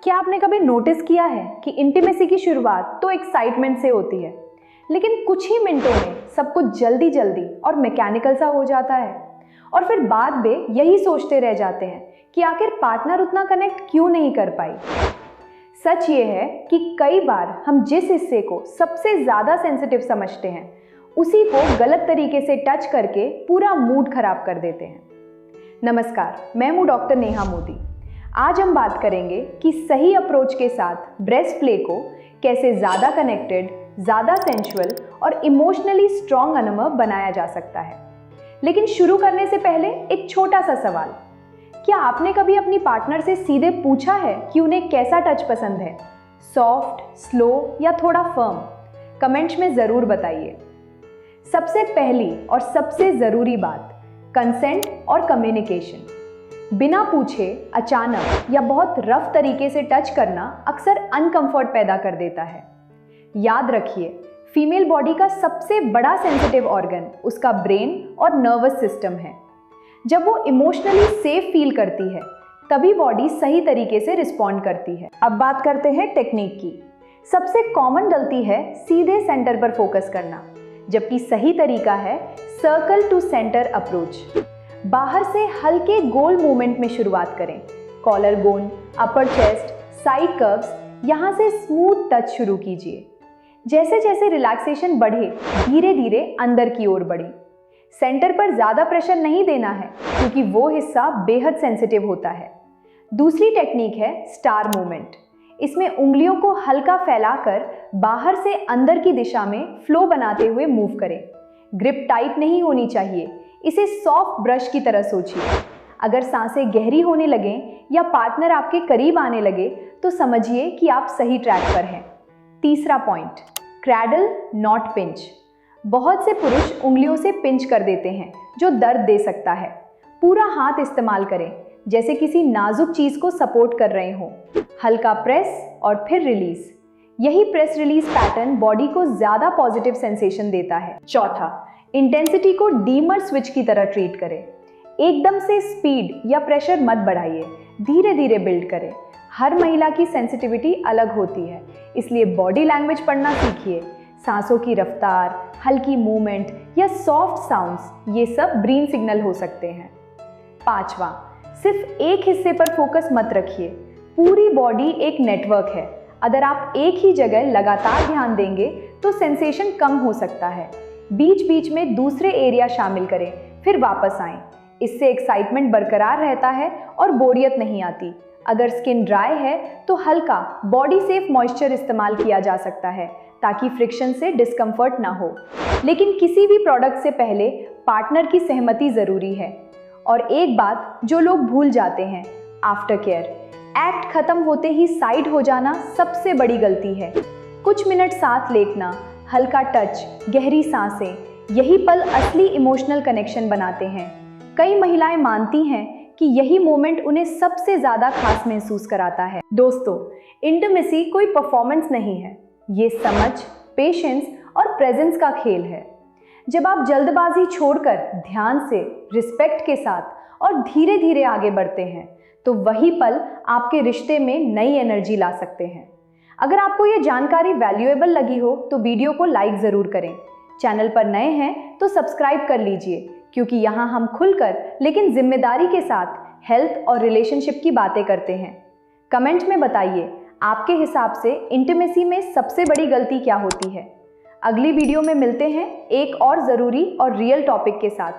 क्या आपने कभी नोटिस किया है कि इंटीमेसी की शुरुआत तो एक्साइटमेंट से होती है, लेकिन कुछ ही मिनटों में सब कुछ जल्दी जल्दी और मैकेनिकल सा हो जाता है और फिर बाद में यही सोचते रह जाते हैं कि आखिर पार्टनर उतना कनेक्ट क्यों नहीं कर पाई। सच ये है कि कई बार हम जिस हिस्से को सबसे ज़्यादा सेंसिटिव समझते हैं उसी को गलत तरीके से टच करके पूरा मूड खराब कर देते हैं। नमस्कार, मैं हूँ डॉक्टर नेहा मोदी। आज हम बात करेंगे कि सही अप्रोच के साथ ब्रेस्ट प्ले को कैसे ज़्यादा कनेक्टेड, ज़्यादा सेंसुअल और इमोशनली स्ट्रॉन्ग अनुभव बनाया जा सकता है। लेकिन शुरू करने से पहले एक छोटा सा सवाल, क्या आपने कभी अपनी पार्टनर से सीधे पूछा है कि उन्हें कैसा टच पसंद है? सॉफ्ट, स्लो या थोड़ा फर्म? कमेंट्स में ज़रूर बताइए। सबसे पहली और सबसे ज़रूरी बात, कंसेंट और कम्युनिकेशन। बिना पूछे अचानक या बहुत रफ तरीके से टच करना अक्सर अनकंफर्ट पैदा कर देता है। याद रखिए, फीमेल बॉडी का सबसे बड़ा सेंसिटिव ऑर्गन उसका ब्रेन और नर्वस सिस्टम है। जब वो इमोशनली सेफ फील करती है तभी बॉडी सही तरीके से रिस्पॉन्ड करती है। अब बात करते हैं टेक्निक की। सबसे कॉमन गलती है सीधे सेंटर पर फोकस करना, जबकि सही तरीका है सर्कल टू सेंटर अप्रोच। बाहर से हल्के गोल मूवमेंट में शुरुआत करें। Collar bone, upper chest, side curves, यहाँ से स्मूथ टच शुरू कीजिए। जैसे जैसे रिलैक्सेशन बढ़े, धीरे धीरे अंदर की ओर बढ़ें। सेंटर पर ज़्यादा प्रेशर नहीं देना है क्योंकि वो हिस्सा बेहद सेंसिटिव होता है। दूसरी टेक्निक है स्टार मूवमेंट। इसमें उंगलियों को हल्का फैलाकर बाहर से अंदर की दिशा में फ्लो बनाते हुए मूव करें। ग्रिप टाइट नहीं होनी चाहिए, इसे सॉफ्ट ब्रश की तरह सोचिए। अगर सांसें गहरी होने लगें या पार्टनर आपके करीब आने लगे तो समझिए कि आप सही ट्रैक पर हैं। तीसरा पॉइंट, क्रैडल नॉट पिंच। बहुत से पुरुष उंगलियों से पिंच कर देते हैं जो दर्द दे सकता है। पूरा हाथ इस्तेमाल करें, जैसे किसी नाजुक चीज़ को सपोर्ट कर रहे हों। हल्का प्रेस और फिर रिलीज। यही प्रेस रिलीज पैटर्न बॉडी को ज़्यादा पॉजिटिव सेंसेशन देता है। चौथा, इंटेंसिटी को डीमर स्विच की तरह ट्रीट करें। एकदम से स्पीड या प्रेशर मत बढ़ाइए, धीरे धीरे बिल्ड करें। हर महिला की सेंसिटिविटी अलग होती है, इसलिए बॉडी लैंग्वेज पढ़ना सीखिए। सांसों की रफ्तार, हल्की मूवमेंट या सॉफ्ट साउंड्स, ये सब ग्रीन सिग्नल हो सकते हैं। पांचवा, सिर्फ एक हिस्से पर फोकस मत रखिए। पूरी बॉडी एक नेटवर्क है। अगर आप एक ही जगह लगातार ध्यान देंगे तो सेंसेशन कम हो सकता है। बीच बीच में दूसरे एरिया शामिल करें, फिर वापस आएं। इससे एक्साइटमेंट बरकरार रहता है और बोरियत नहीं आती। अगर स्किन ड्राई है तो हल्का बॉडी सेफ मॉइस्चर इस्तेमाल किया जा सकता है ताकि फ्रिक्शन से डिस्कम्फर्ट ना हो। लेकिन किसी भी प्रोडक्ट से पहले पार्टनर की सहमति ज़रूरी है। और एक बात जो लोग भूल जाते हैं, आफ्टर केयर। एक्ट खत्म होते ही साइड हो जाना सबसे बड़ी गलती है। कुछ मिनट साथ लेटना, हल्का टच, गहरी सांसें, यही पल असली इमोशनल कनेक्शन बनाते हैं। कई महिलाएं मानती हैं कि यही मोमेंट उन्हें सबसे ज़्यादा खास महसूस कराता है। दोस्तों, इंटीमेसी कोई परफॉर्मेंस नहीं है, ये समझ, पेशेंस और प्रेजेंस का खेल है। जब आप जल्दबाजी छोड़कर ध्यान से, रिस्पेक्ट के साथ और धीरे धीरे आगे बढ़ते हैं तो वही पल आपके रिश्ते में नई एनर्जी ला सकते हैं। अगर आपको ये जानकारी वैल्यूएबल लगी हो तो वीडियो को लाइक ज़रूर करें। चैनल पर नए हैं तो सब्सक्राइब कर लीजिए, क्योंकि यहाँ हम खुलकर लेकिन जिम्मेदारी के साथ हेल्थ और रिलेशनशिप की बातें करते हैं। कमेंट में बताइए, आपके हिसाब से इंटीमेसी में सबसे बड़ी गलती क्या होती है। अगली वीडियो में मिलते हैं एक और ज़रूरी और रियल टॉपिक के साथ।